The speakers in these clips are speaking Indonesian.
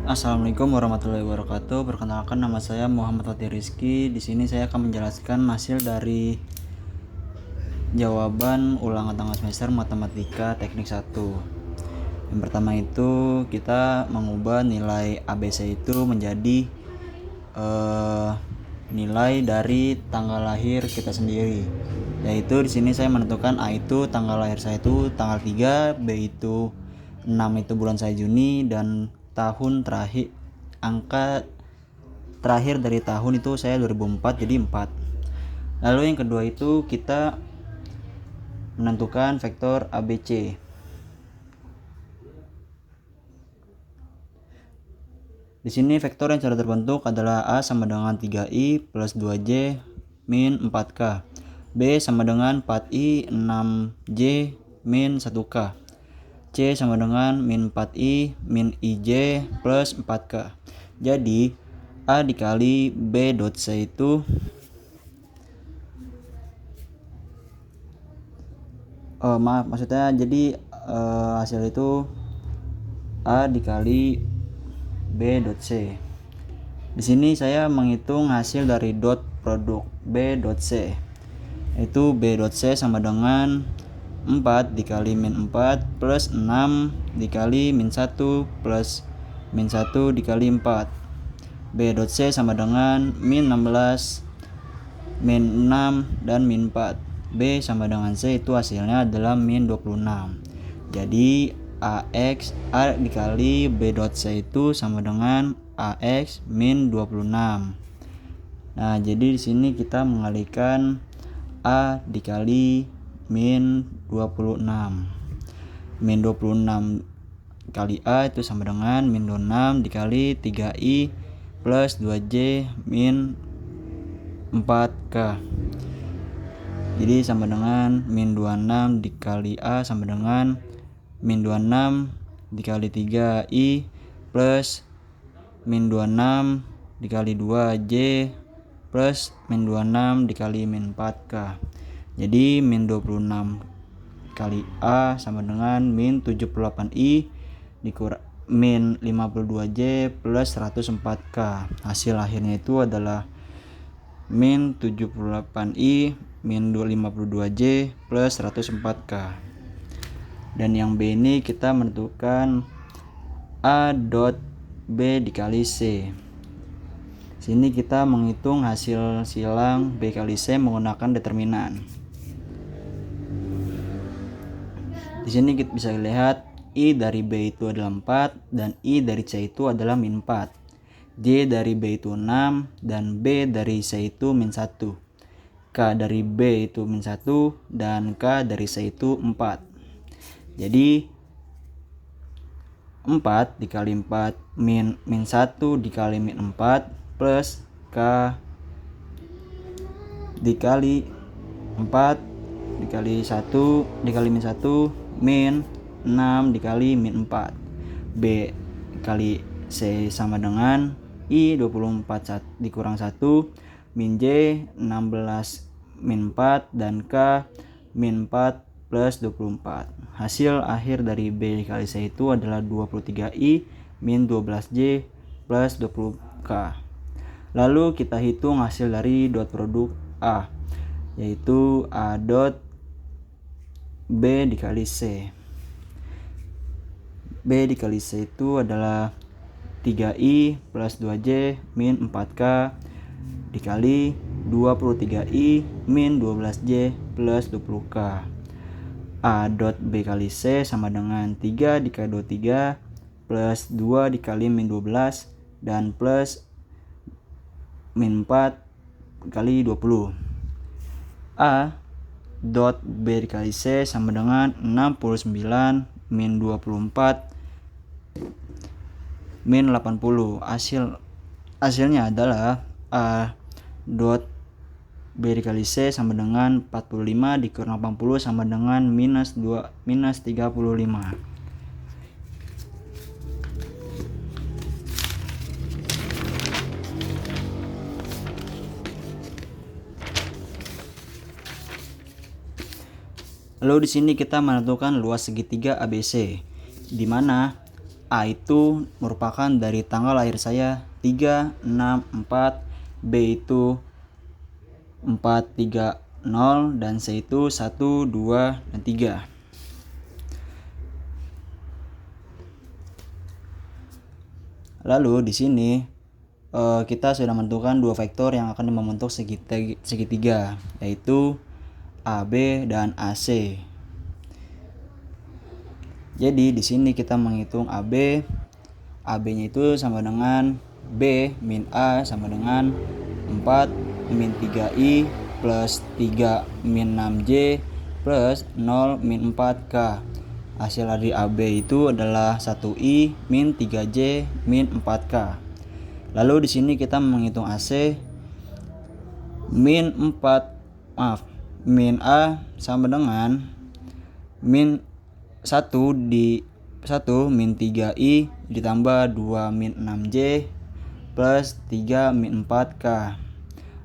Assalamualaikum warahmatullahi wabarakatuh. Perkenalkan, nama saya Muhammad Fatih Rizky. Di sini saya akan menjelaskan hasil dari jawaban ulangan tengah semester Matematika Teknik 1. Yang pertama itu kita mengubah nilai ABC itu menjadi nilai dari tanggal lahir kita sendiri. Yaitu di sini saya menentukan A itu tanggal lahir saya itu tanggal 3, B itu 6 itu bulan saya Juni, dan tahun terakhir, angka terakhir dari tahun itu saya 2004, jadi 4. Lalu yang kedua itu kita menentukan vektor ABC. Di sini vektor yang sudah terbentuk adalah A sama dengan 3i plus 2j min 4k, B sama dengan 4i 6j min 1k, C sama dengan min 4i min ij plus 4k. Jadi A dikali B dot C itu maksudnya jadi hasil itu A dikali B dot C. Di sini saya menghitung hasil dari dot produk B dot C. Itu B dot C sama dengan 4 dikali min 4 plus 6 dikali min 1 plus min 1 dikali 4. B dot C sama dengan min 16 min 6 dan min 4. B sama dengan C itu hasilnya adalah min 26. Jadi A dikali B dot C itu sama dengan AX min 26. Nah, jadi di sini kita mengalihkan A dikali min 26. Min 26 kali A itu sama dengan min 26 dikali 3i plus 2j min 4k. Jadi sama dengan min 26 dikali A sama dengan min 26 dikali 3i plus min 26 dikali 2j plus min 26 dikali min 4k. Jadi min 26 kali A sama dengan min 78i dikurang min 52j plus 104k. Hasil akhirnya itu adalah min 78i min 52j plus 104k. Dan yang B ini kita menentukan A dot B dikali C. Sini kita menghitung hasil silang B kali C menggunakan determinan. Di sini kita bisa lihat I dari B itu adalah 4 dan I dari C itu adalah min 4. J dari B itu 6 dan B dari C itu min 1. K dari B itu min 1 dan K dari C itu 4. Jadi 4 dikali 4 min 1 dikali min 4 plus K dikali 4 dikali 1 dikali min 1 min 6 dikali min 4. B kali C sama dengan I 24 dikurang 1 min J 16 min 4 dan K min 4 plus 24. Hasil akhir dari B kali C itu adalah 23i min 12j plus 20k. Lalu kita hitung hasil dari dot produk A, yaitu A dot B dikali C. B dikali C itu adalah 3i plus 2j min 4k dikali 23i min 12j plus 20k. A dot B kali C sama dengan 3 dikali 23 plus 2 dikali min 12 dan plus min 4 kali 20. A dot B dikali C sama dengan 69 min 24 min 80. Hasilnya adalah A dot B dikali C sama dengan 45 dikurang 80 sama dengan minus 35. Lalu di sini kita menentukan luas segitiga ABC, di mana A itu merupakan dari tanggal lahir saya 3, 6, 4, B itu 4, 3, 0, dan C itu 1, 2, dan 3. Lalu di sini kita sudah menentukan dua vektor yang akan membentuk segitiga, yaitu AB dan AC. Jadi di sini kita menghitung AB. AB-nya itu sama dengan B min A sama dengan 4 min 3I plus 3 min 6J plus 0 min 4K. Hasil dari AB itu adalah 1I min 3J min 4K. Lalu di sini kita menghitung AC. Min A sama dengan min 1 min 3I ditambah 2 min 6J plus 3 min 4K.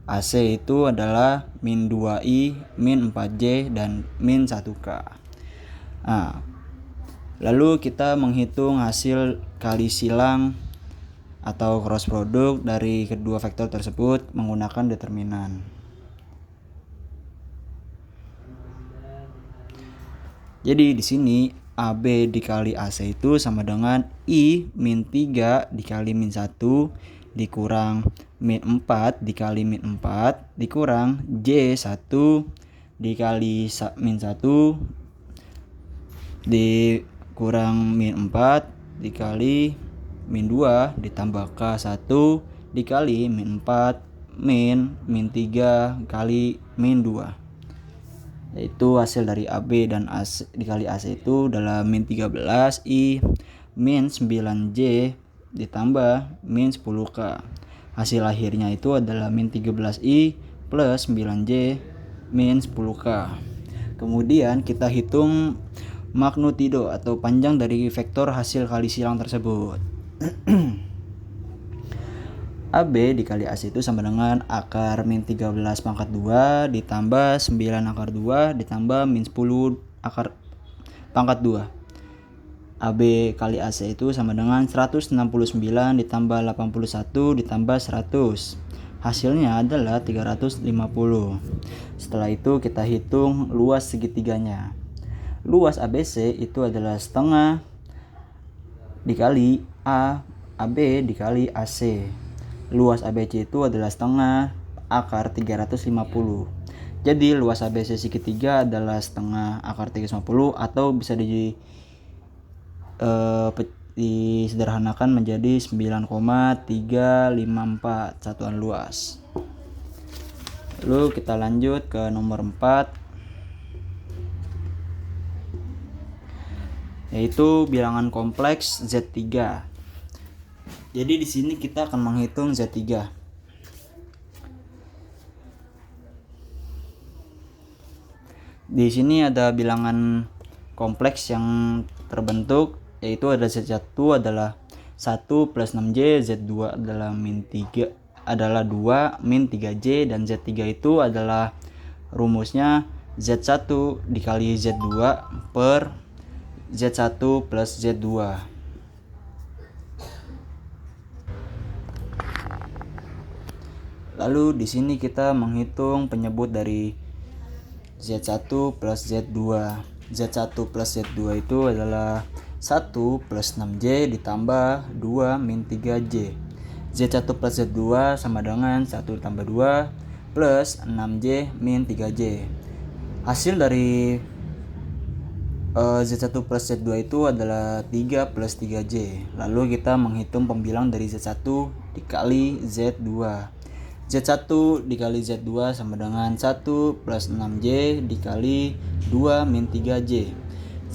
AC itu adalah min 2I min 4J dan min 1K. Nah, lalu kita menghitung hasil kali silang atau cross product dari kedua vektor tersebut menggunakan determinan. Jadi di sini AB dikali AC itu sama dengan I min 3 dikali min 1 dikurang min 4 dikali min 4 dikurang J1 dikali min 1 dikurang min 4 dikali min 2 ditambah K1 dikali min 4 min 3 kali min 2. Yaitu hasil dari AB dan AC dikali AC itu adalah min 13I min 9J ditambah min 10K. Hasil akhirnya itu adalah min 13I plus 9J min 10K. Kemudian kita hitung magnitudo atau panjang dari vektor hasil kali silang tersebut. AB dikali AC itu sama dengan akar min 13 pangkat 2 ditambah 9 akar 2 ditambah min 10 akar pangkat 2. AB kali AC itu sama dengan 169 ditambah 81 ditambah 100. Hasilnya adalah 350. Setelah itu kita hitung luas segitiganya. Luas ABC itu adalah setengah dikali AB dikali AC. Luas ABC itu adalah setengah akar 350. Jadi luas ABC segitiga adalah setengah akar 350 atau bisa disederhanakan menjadi 9,354 satuan luas. Lalu kita lanjut ke nomor 4, yaitu bilangan kompleks Z3. Jadi di sini kita akan menghitung Z3. Di sini ada bilangan kompleks yang terbentuk, yaitu ada Z1 adalah 1 plus 6J, Z2 adalah min 3 adalah 2 min 3J, dan Z3 itu adalah rumusnya Z1 dikali Z2 per Z1 plus Z2. Lalu di sini kita menghitung penyebut dari Z1 plus Z2. Z1 plus Z2 itu adalah 1 plus 6J ditambah 2 min 3J. Z1 plus Z2 sama dengan 1 ditambah 2 plus 6J min 3J. Hasil dari Z1 plus Z2 itu adalah 3 plus 3J. Lalu kita menghitung pembilang dari Z1 dikali Z2. Z1 dikali Z2 sama dengan 1 plus 6J dikali 2 min 3J.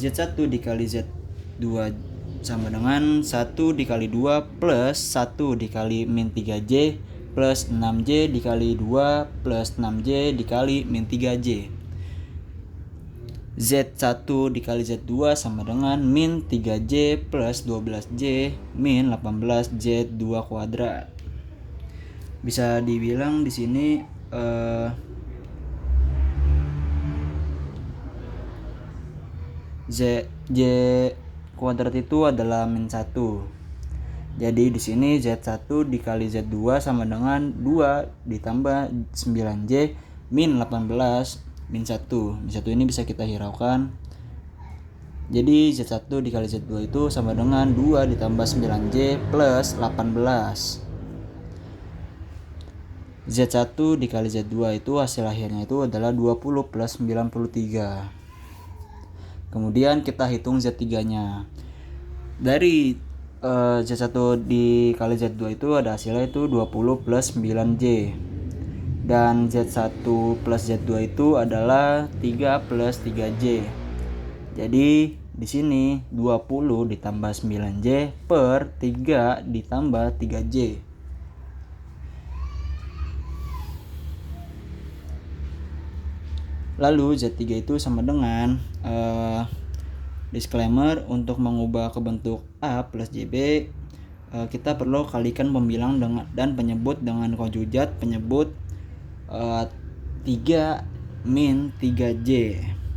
Z1 dikali Z2 sama dengan 1 dikali 2 plus 1 dikali min 3J plus 6J dikali 2 plus 6J dikali min 3J. Z1 dikali Z2 sama dengan min 3J plus 12J min 18Z2 kuadrat. Bisa dibilang di sini J kuadrat itu adalah min 1. Jadi di sini Z1 dikali Z2 sama dengan 2 ditambah 9J min 18 min 1. Min 1 ini bisa kita hiraukan. Jadi Z1 dikali Z2 itu sama dengan 2 ditambah 9J plus 18. Z1 dikali Z2 itu hasil akhirnya itu adalah 20 plus 93. Kemudian kita hitung Z3-nya. Dari Z1 dikali Z2 itu ada hasilnya itu 20 plus 9J. Dan Z1 plus Z2 itu adalah 3 plus 3J. Jadi di sini 20 ditambah 9J per 3 ditambah 3J. Lalu Z3 itu sama dengan disclaimer, untuk mengubah ke bentuk A plus JB kita perlu kalikan pembilang dan penyebut dengan konjugat penyebut 3 min 3J.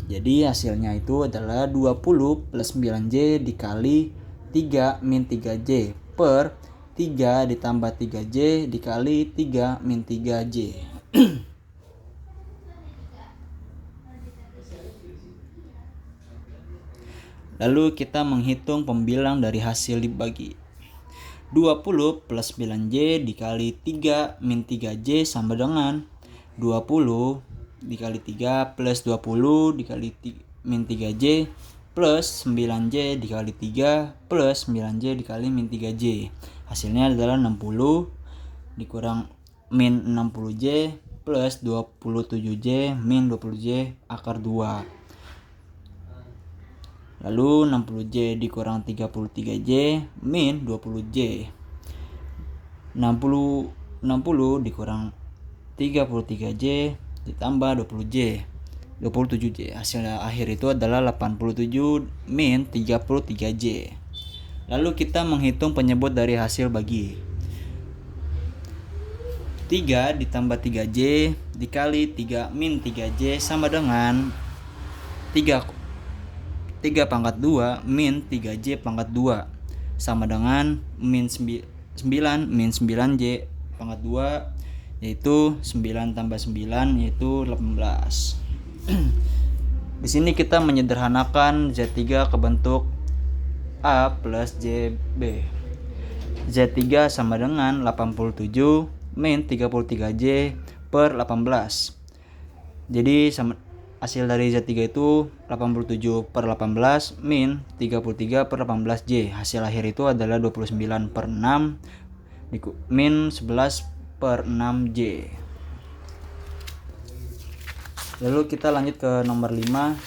Jadi hasilnya itu adalah 20 plus 9J dikali 3 min 3J per 3 ditambah 3J dikali 3 min 3J. Lalu kita menghitung pembilang dari hasil dibagi. 20 plus 9J dikali 3 min 3J sama dengan 20 dikali 3 plus 20 dikali min 3J plus 9J dikali 3 plus 9J dikali min 3J. Hasilnya adalah 60 dikurang min 60J plus 27J min 20J akar 2. Lalu 60J dikurang 33J min 20J. 60 dikurang 33J ditambah 20J. 27J. Hasil akhir itu adalah 87 min 33J. Lalu kita menghitung penyebut dari hasil bagi. 3 ditambah 3J dikali 3 min 3J sama dengan 3 pangkat 2 min 3J pangkat 2 sama dengan min 9 min 9J pangkat 2, yaitu 9 tambah 9 yaitu 18. Di sini kita menyederhanakan Z3 ke bentuk A plus JB. Z3 sama dengan 87 min 33J per 18. Jadi hasil dari Z3 itu 87 per 18 min 33 per 18J. Hasil akhir itu adalah 29 per 6 min 11 per 6J. Lalu kita lanjut ke nomor 5.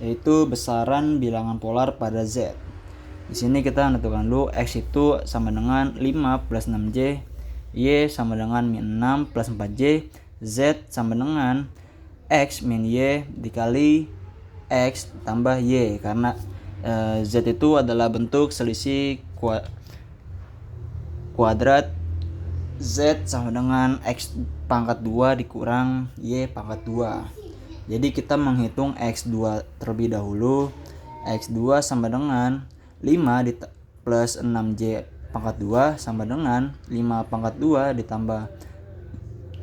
Yaitu besaran bilangan polar pada Z. Di sini kita menentukan dulu X itu sama dengan 5 plus 6J, Y sama dengan min 6 plus 4J, Z sama dengan X min Y dikali X tambah Y, karena Z itu adalah bentuk selisih kuadrat Z sama dengan X pangkat 2 dikurang Y pangkat 2. Jadi kita menghitung X2 terlebih dahulu. X2 sama dengan 5 plus 6J pangkat 2 sama dengan 5 pangkat 2 ditambah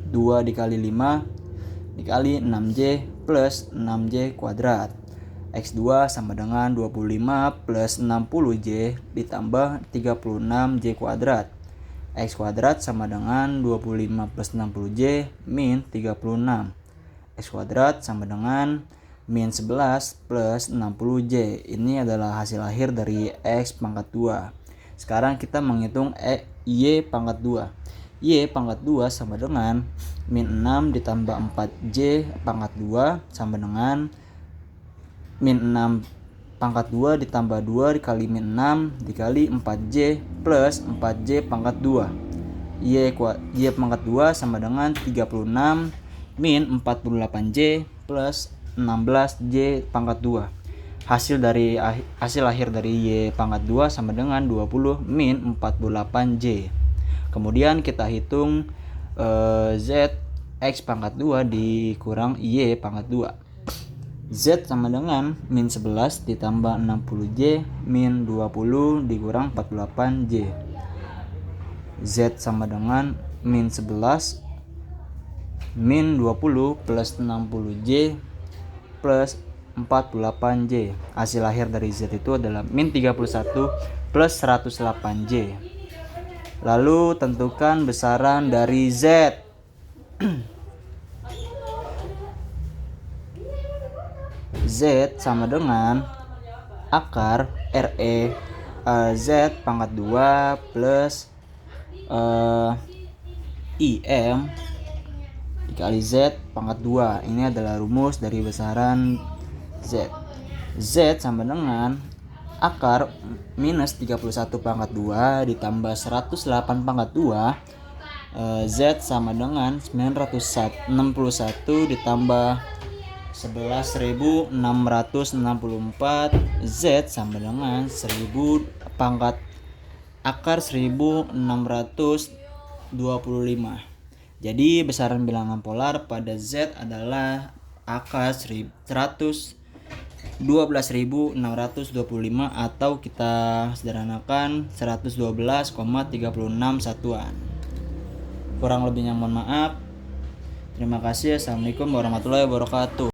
2 dikali 5 dikali 6J plus 6J kuadrat. X2 sama dengan 25 plus 60J ditambah 36J kuadrat. X kuadrat sama dengan 25 plus 60J min 36. X kuadrat sama dengan min 11 plus 60J. Ini adalah hasil akhir dari X pangkat 2. Sekarang kita menghitung Y pangkat 2. Y pangkat 2 sama dengan min 6 ditambah 4J pangkat 2 sama dengan min 6 pangkat 2 ditambah 2 dikali min 6 dikali 4J plus 4J pangkat 2. Y pangkat 2 sama dengan 36 min 48J plus 16J pangkat 2. Hasil akhir dari Y pangkat 2 sama dengan 20 min 48J. Kemudian kita hitung Z X pangkat 2 dikurang Y pangkat 2. Z sama dengan min 11 ditambah 60J min 20 dikurang 48J. Z sama dengan min 11 min 20 plus 60J plus 48J. Hasil akhir dari Z itu adalah min 31 plus 108J. Lalu tentukan besaran dari Z. Z sama dengan akar RE Z pangkat 2 plus IM dikali Z pangkat 2. Ini adalah rumus dari besaran Z. Z sama dengan akar minus 31 pangkat 2 ditambah 108 pangkat 2. Z sama dengan 961 ditambah 11.664. Z sama dengan 1000 pangkat akar 1625. Jadi besaran bilangan polar pada Z adalah akar 112.625 atau kita sederhanakan 112,36 satuan. Kurang lebihnya mohon maaf. Terima kasih. Assalamualaikum warahmatullahi wabarakatuh.